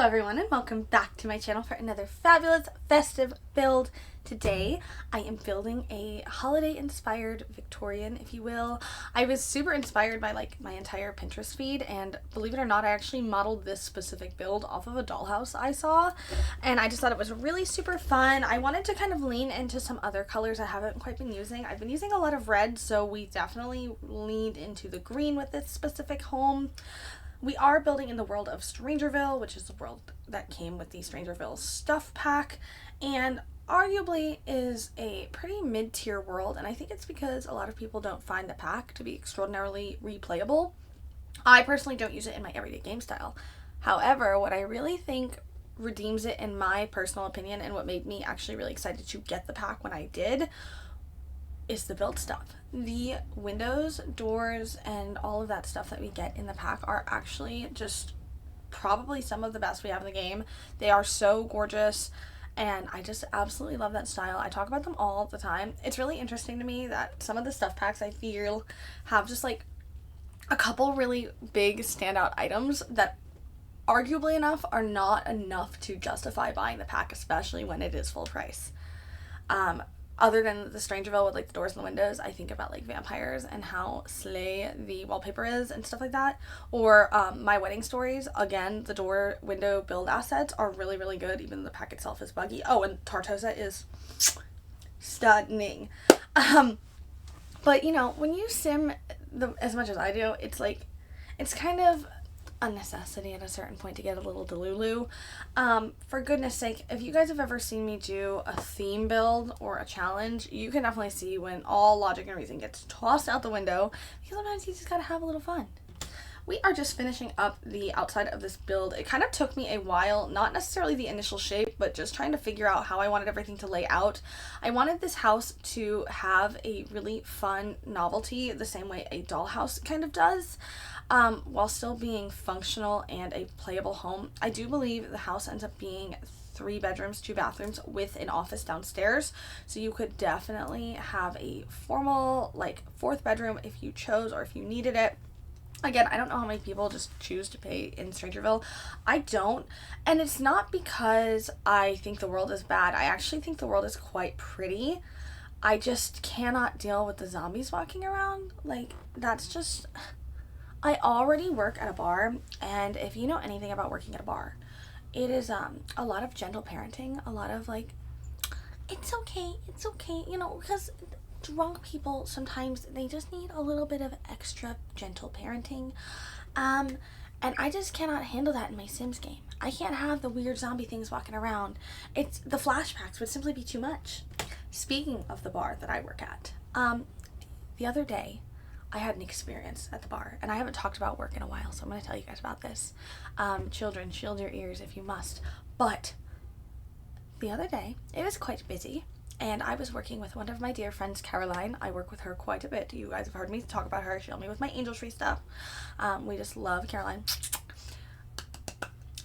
everyone, and welcome back to my channel for another fabulous festive build. Today I am building a holiday inspired Victorian, if you will. I was super inspired by my entire Pinterest feed, and believe it or not, I actually modeled this specific build off of a dollhouse I saw, and I just thought it was really super fun. I wanted to kind of lean into some other colors I haven't quite been using. I've been using a lot of red, so we definitely leaned into the green with this specific home. We are building in the world of Strangerville, which is the world that came with the Strangerville stuff pack, and arguably is a pretty mid-tier world, and I think it's because a lot of people don't find the pack to be extraordinarily replayable. I personally don't use it in my everyday game style. However, what I really think redeems it in my personal opinion, and what made me actually really excited to get the pack when I did, is the build stuff. The windows, doors, and all of that stuff that we get in the pack are actually just probably some of the best we have in the game. They are so gorgeous, and I just absolutely love that style. I talk about them all the time. It's really interesting to me that some of the stuff packs I feel have just a couple really big standout items that arguably enough are not enough to justify buying the pack, especially when it is full price. Other than the Strangerville with the doors and the windows, I think about vampires and how slay the wallpaper is and stuff like that. Or my wedding stories, again, the door, window, build assets are really, really good, even though the pack itself is buggy. Oh, and Tartosa is stunning. But when you sim as much as I do, it's kind of a necessity at a certain point to get a little delulu. For goodness sake, if you guys have ever seen me do a theme build or a challenge, you can definitely see when all logic and reason gets tossed out the window, because sometimes you just gotta have a little fun. We are just finishing up the outside of this build. It kind of took me a while, not necessarily the initial shape, but just trying to figure out how I wanted everything to lay out. I wanted this house to have a really fun novelty, the same way a dollhouse kind of does, while still being functional and a playable home. I do believe the house ends up being 3 bedrooms, 2 bathrooms with an office downstairs, so you could definitely have a formal 4th bedroom if you chose or if you needed it. Again, I don't know how many people just choose to pay in Strangerville. I don't. And it's not because I think the world is bad. I actually think the world is quite pretty. I just cannot deal with the zombies walking around. That's just... I already work at a bar, and if you know anything about working at a bar, it is a lot of gentle parenting, a lot of it's okay, because drunk people sometimes they just need a little bit of extra gentle parenting, and I just cannot handle that in my Sims game. I can't have the weird zombie things walking around. The flashbacks would simply be too much. Speaking of the bar that I work at, the other day I had an experience at the bar, and I haven't talked about work in a while, so I'm going to tell you guys about this. Children, shield your ears if you must. But the other day it was quite busy, and I was working with one of my dear friends, Caroline. I work with her quite a bit. You guys have heard me talk about her. She helped me with my angel tree stuff. We just love Caroline.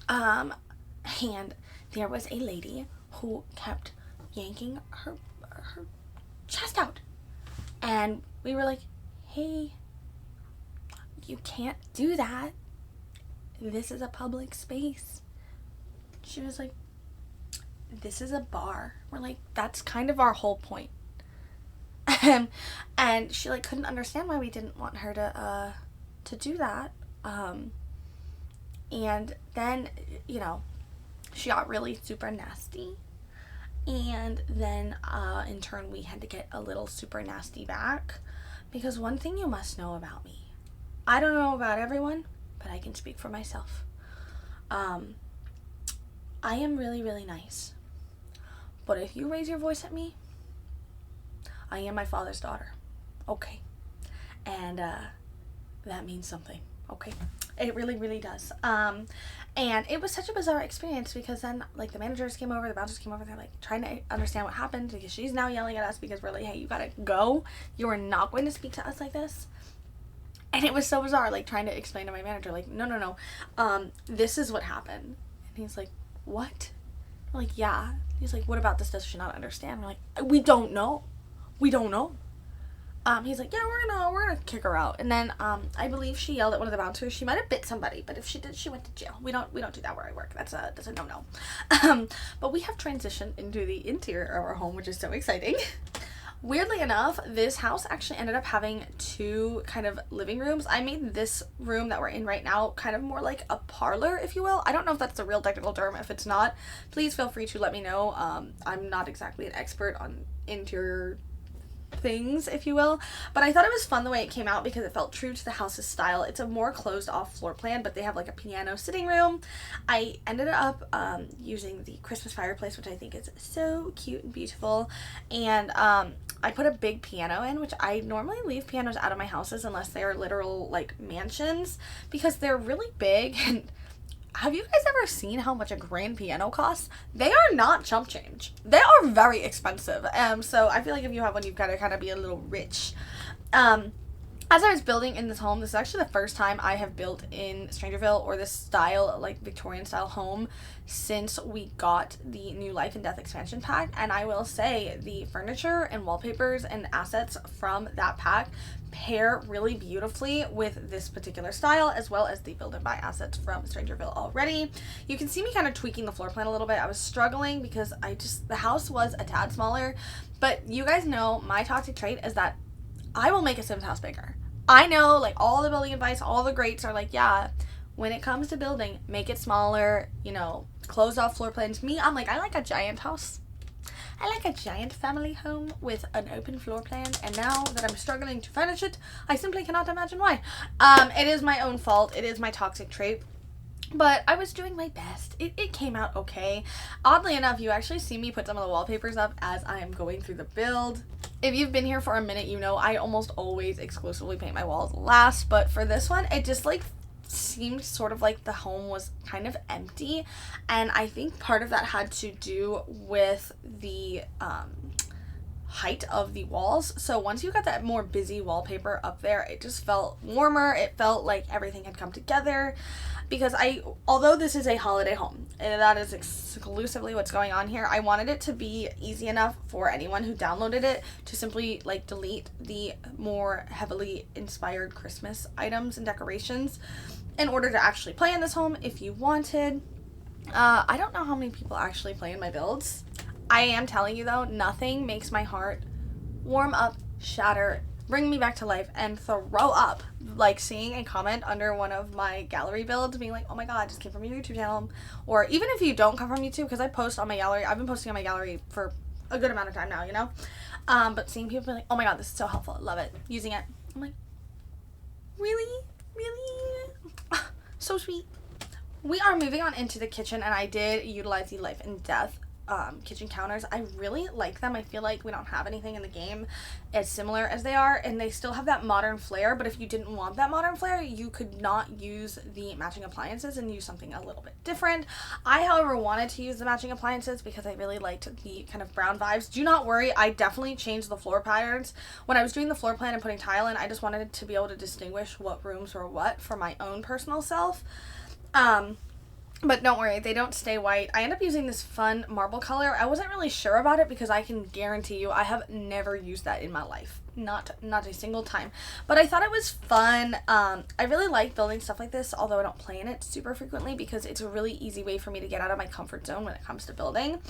And there was a lady who kept yanking her chest out. And we were like, hey, you can't do that. This is a public space. She was like, this is a bar. We're like, that's kind of our whole point. And she couldn't understand why we didn't want her to do that. And then she got really super nasty, and then in turn we had to get a little super nasty back, because one thing you must know about me, I don't know about everyone, but I can speak for myself. I am really, really nice. But if you raise your voice at me, I am my father's daughter. Okay. And that means something. Okay. It really, really does. And it was such a bizarre experience, because then the managers came over, the bouncers came over, they're trying to understand what happened, because she's now yelling at us because we're like, hey, you gotta go. You are not going to speak to us like this. And it was so bizarre, trying to explain to my manager, no, this is what happened. And he's like, what? We're like, yeah. He's like, what about this? Does she not understand? We're like, we don't know. He's like, yeah, we're gonna kick her out. And then I believe she yelled at one of the bouncers. She might have bit somebody, but if she did, she went to jail. We don't do that where I work. That's a no. But we have transitioned into the interior of our home, which is so exciting. Weirdly enough, this house actually ended up having 2 kind of living rooms. I made this room that we're in right now kind of more like a parlor, if you will. I don't know if that's the real technical term. If it's not, please feel free to let me know. I'm not exactly an expert on interior things, if you will, but I thought it was fun the way it came out because it felt true to the house's style. It's a more closed off floor plan, but they have like a piano sitting room. I ended up using the Christmas fireplace, which I think is so cute and beautiful, and I put a big piano in, which I normally leave pianos out of my houses unless they are literal like mansions because they're really big. And have you guys ever seen how much a grand piano costs? They are not chump change. They are very expensive. So I feel like if you have one, you've got to kind of be a little rich. As I was building in this home, this is actually the first time I have built in Strangerville or this style, like Victorian style home, since we got the new Life and Death expansion pack. And I will say the furniture and wallpapers and assets from that pack pair really beautifully with this particular style, as well as the build and buy assets from Strangerville already. You can see me kind of tweaking the floor plan a little bit. I was struggling because the house was a tad smaller, but you guys know my toxic trait is that I will make a Sims house bigger. I know, like, all the building advice, all the greats are like, yeah, when it comes to building, make it smaller, close off floor plans. Me, I'm like, I like a giant house. I like a giant family home with an open floor plan, and now that I'm struggling to furnish it, I simply cannot imagine why. It is my own fault. It is my toxic trait. But I was doing my best. It came out okay. Oddly enough, you actually see me put some of the wallpapers up as I am going through the build. If you've been here for a minute, you know I almost always exclusively paint my walls last. But for this one, it just seemed sort of like the home was kind of empty. And I think part of that had to do with the height of the walls. So once you got that more busy wallpaper up there, it just felt warmer. It felt like everything had come together. Because although this is a holiday home, and that is exclusively what's going on here, I wanted it to be easy enough for anyone who downloaded it to simply delete the more heavily inspired Christmas items and decorations in order to actually play in this home if you wanted. I don't know how many people actually play in my builds. I am telling you though, nothing makes my heart warm up, shatter, bring me back to life, and throw up like seeing a comment under one of my gallery builds being like, oh my god, I just came from your YouTube channel. Or even if you don't come from YouTube, because I post on my gallery, I've been posting on my gallery for a good amount of time now, but seeing people be like, oh my god, this is so helpful, I love it, using it, I'm like, really so sweet. We are moving on into the kitchen, and I did utilize the Life and Death kitchen counters. I really like them. I feel like we don't have anything in the game as similar as they are, and they still have that modern flair, but if you didn't want that modern flair, you could not use the matching appliances and use something a little bit different. I, however, wanted to use the matching appliances because I really liked the kind of brown vibes. Do not worry, I definitely changed the floor patterns. When I was doing the floor plan and putting tile in, I just wanted to be able to distinguish what rooms were what for my own personal self. But don't worry, they don't stay white. I end up using this fun marble color. I wasn't really sure about it because I can guarantee you I have never used that in my life. Not a single time. But I thought it was fun. I really like building stuff like this, although I don't play in it super frequently because it's a really easy way for me to get out of my comfort zone when it comes to building.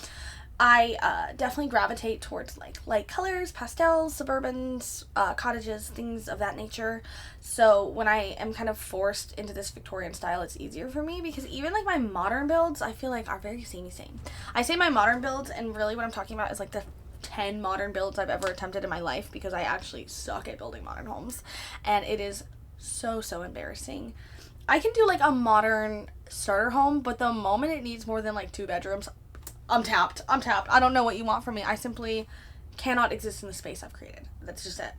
I definitely gravitate towards light colors, pastels, suburbans, cottages, things of that nature. So when I am kind of forced into this Victorian style, it's easier for me because even my modern builds, I feel like are very samey same. I say my modern builds, and really what I'm talking about is the 10 modern builds I've ever attempted in my life because I actually suck at building modern homes, and it is so embarrassing. I can do a modern starter home, but the moment it needs more than 2 bedrooms, I'm tapped. I don't know what you want from me. I simply cannot exist in the space I've created. That's just it.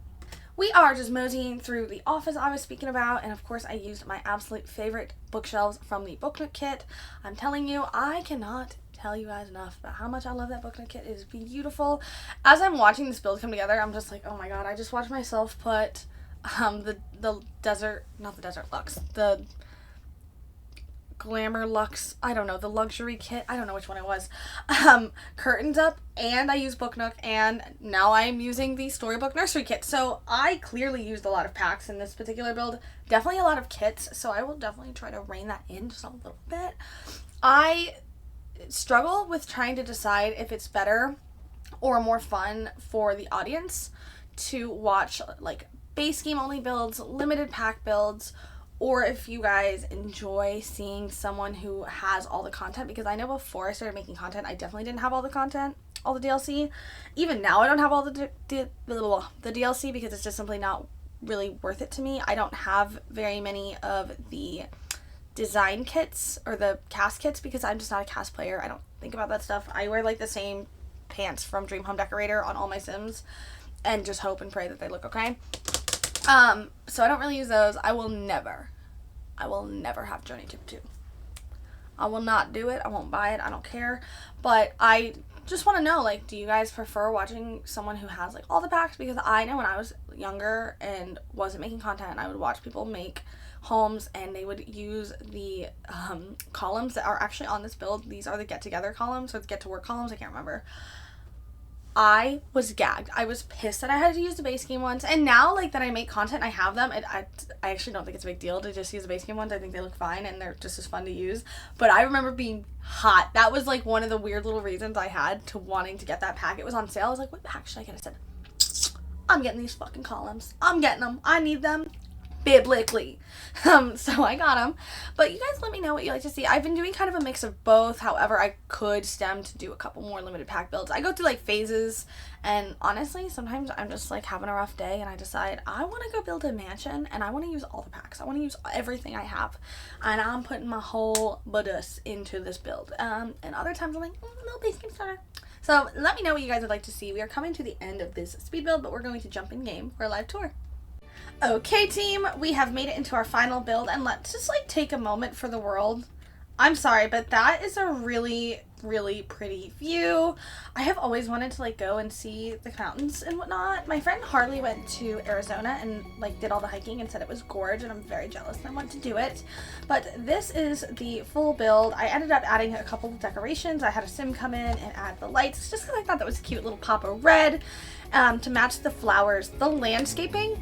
We are just moseying through the office I was speaking about, and of course I used my absolute favorite bookshelves from the Book Nook kit. I'm telling you, I cannot tell you guys enough about how much I love that Book Nook kit. It is beautiful. As I'm watching this build come together, I'm just like, oh my god, I just watched myself put the desert, not the desert luxe, the Glamour Luxe, I don't know, the luxury kit, I don't know which one it was, curtains up, and I used Book Nook, and now I'm using the Storybook Nursery Kit. So I clearly used a lot of packs in this particular build, definitely a lot of kits, so I will definitely try to rein that in just a little bit. I struggle with trying to decide if it's better or more fun for the audience to watch like base game only builds, limited pack builds, or if you guys enjoy seeing someone who has all the content, because I know before I started making content, I definitely didn't have all the content, all the DLC. Even now I don't have all the DLC because it's just simply not really worth it to me. I don't have very many of the design kits or the cast kits because I'm just not a cast player. I don't think about that stuff. I wear like the same pants from Dream Home Decorator on all my Sims and just hope and pray that they look okay. So I don't really use those. I will never have Journey Tip 2. I will not do it. I won't buy it. I don't care. But I just want to know, like, do you guys prefer watching someone who has like all the packs? Because I know when I was younger and wasn't making content, I would watch people make homes and they would use the columns that are actually on this build. These are the get together columns or the get to work columns. I can't remember. I was gagged. I was pissed that I had to use the base game ones. And now, like, that I make content, I have them. I actually don't think it's a big deal to just use the base game ones. I think they look fine and they're just as fun to use. But I remember being hot. That was, like, one of the weird little reasons I had to wanting to get that pack. It was on sale. I was like, what pack should I get? I said, I'm getting these fucking columns. I'm getting them. I need them. Biblically. So I got them. But you guys let me know what you like to see. I've been doing kind of a mix of both. However, I could stem to do a couple more limited pack builds. I go through like phases, and honestly, sometimes I'm just like having a rough day and I decide I want to go build a mansion and I want to use all the packs. I want to use everything I have. And I'm putting my whole budus into this build. And other times I'm like, little base game starter. So let me know what you guys would like to see. We are coming to the end of this speed build, but we're going to jump in game for a live tour. Okay, team, we have made it into our final build, and let's just like take a moment for the world. I'm sorry, but that is a really, really pretty view. I have always wanted to like go and see the mountains and whatnot. My friend Harley went to Arizona and like did all the hiking and said it was gorgeous, and I'm very jealous and I want to do it. But this is the full build. I ended up adding a couple of decorations. I had a sim come in and add the lights just because I thought that was a cute little pop of red to match the flowers. The landscaping,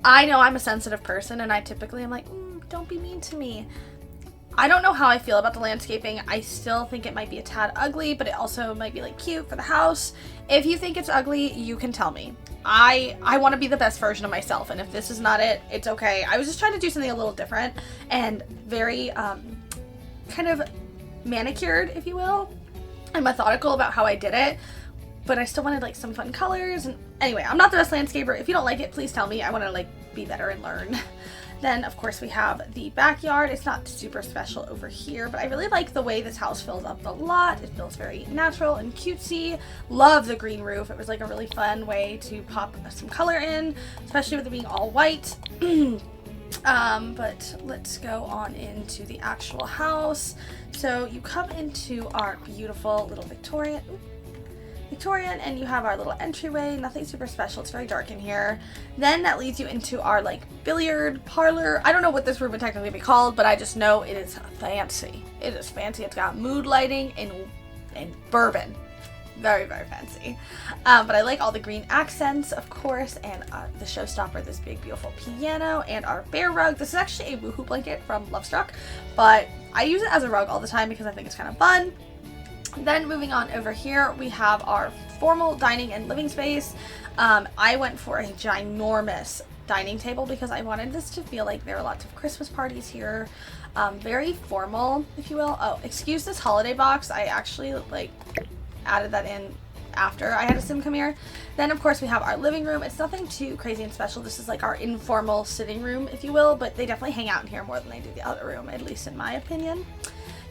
I know I'm a sensitive person and I typically am like, don't be mean to me. I don't know how I feel about the landscaping. I still think it might be a tad ugly, but it also might be like cute for the house. If you think it's ugly, you can tell me. I want to be the best version of myself, and if this is not it, it's okay. I was just trying to do something a little different and very kind of manicured, if you will, and methodical about how I did it. But I still wanted like some fun colors, and anyway, I'm not the best landscaper. If you don't like it, please tell me. I want to like be better and learn. Then of course we have the backyard. It's not super special over here, but I really like the way this house fills up the lot. It feels very natural and cutesy. Love the green roof. It was like a really fun way to pop some color in, especially with it being all white. But let's go on into the actual house. So you come into our beautiful little Victorian, and you have our little entryway. Nothing super special. It's very dark in here. Then that leads you into our like billiard parlor. I don't know what this room would technically be called, but I just know it is fancy. It is fancy. It's got mood lighting and bourbon. Very, very fancy. But I like all the green accents, of course, and the showstopper, this big, beautiful piano, and our bear rug. This is actually a woohoo blanket from Lovestruck, but I use it as a rug all the time because I think it's kind of fun. Then moving on over here, we have our formal dining and living space. I went for a ginormous dining table because I wanted this to feel like there are lots of Christmas parties here. Very formal, if you will. Oh, excuse this holiday box. I actually like added that in after I had a sim come here. Then of course we have our living room. It's nothing too crazy and special. This is like our informal sitting room, if you will, but they definitely hang out in here more than they do the other room, at least in my opinion.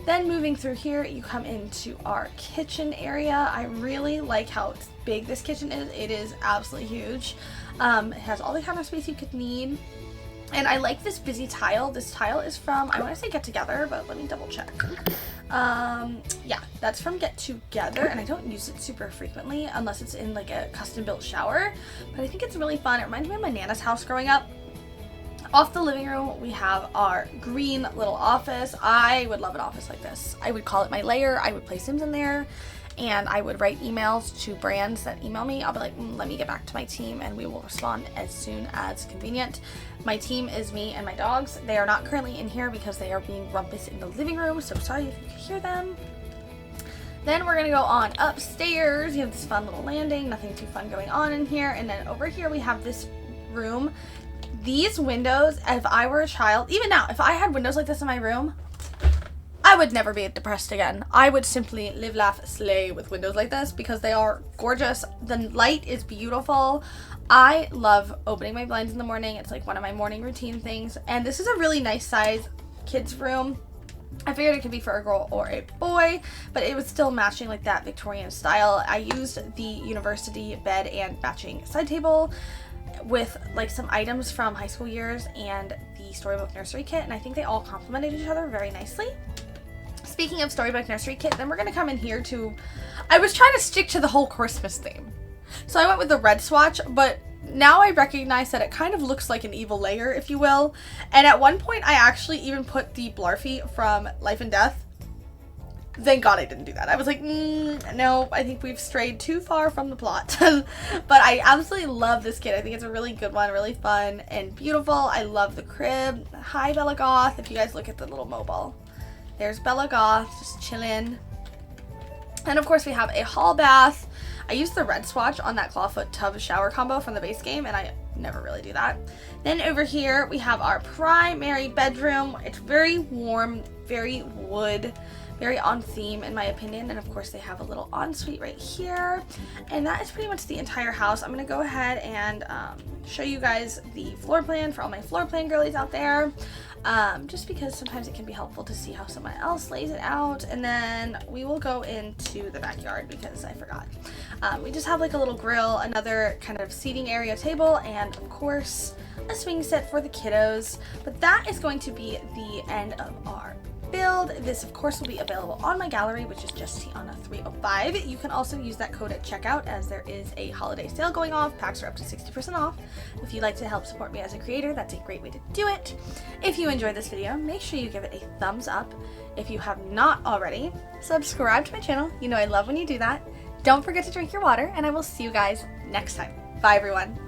Then moving through here, you come into our kitchen area. I really like how big this kitchen is. It is absolutely huge. It has all the counter space you could need. And I like this busy tile. This tile is from, I want to say Get Together, but let me double check. Yeah, that's from Get Together, and I don't use it super frequently unless it's in like a custom built shower. But I think it's really fun. It reminds me of my Nana's house growing up. Off the living room, we have our green little office. I would love an office like this. I would call it my lair. I would play Sims in there, and I would write emails to brands that email me. I'll be like, let me get back to my team, and we will respond as soon as convenient. My team is me and my dogs. They are not currently in here because they are being rumpus in the living room, so sorry if you can hear them. Then we're gonna go on upstairs. You have this fun little landing, nothing too fun going on in here. And then over here we have this room. These windows, if I were a child, even now, if I had windows like this in my room, I would never be depressed again. I would simply live, laugh, slay with windows like this because they are gorgeous. The light is beautiful. I love opening my blinds in the morning. It's like one of my morning routine things. And this is a really nice size kids room. I figured it could be for a girl or a boy, but it was still matching like that Victorian style. I used the university bed and matching side table with like some items from high school years and the Storybook Nursery kit, and I think they all complemented each other very nicely. Speaking of Storybook Nursery kit, then we're going to come in here to, I was trying to stick to the whole Christmas theme. So I went with the red swatch, but now I recognize that it kind of looks like an evil layer, if you will. And at one point I actually even put the Blarfy from Life and Death. Thank God I didn't do that. I was like, no, I think we've strayed too far from the plot. But I absolutely love this kit. I think it's a really good one, really fun and beautiful. I love the crib. Hi, Bella Goth. If you guys look at the little mobile, there's Bella Goth just chilling. And of course we have a hall bath. I used the red swatch on that clawfoot tub shower combo from the base game, and I never really do that. Then over here we have our primary bedroom. It's very warm, very wood, very on theme in my opinion. And of course they have a little ensuite right here. And that is pretty much the entire house. I'm going to go ahead and show you guys the floor plan for all my floor plan girlies out there. Just because sometimes it can be helpful to see how someone else lays it out. And then we will go into the backyard because I forgot. We just have like a little grill, another kind of seating area table, and of course a swing set for the kiddos. But that is going to be the end of our build. This of course will be available on my gallery, which is just Tiana 305. You can also use that code at checkout as there is a holiday sale going off. Packs are up to 60% off. If you'd like to help support me as a creator, that's a great way to do it. If you enjoyed this video, make sure you give it a thumbs up. If you have not already, subscribe to my channel. You know I love when you do that. Don't forget to drink your water, and I will see you guys next time. Bye everyone.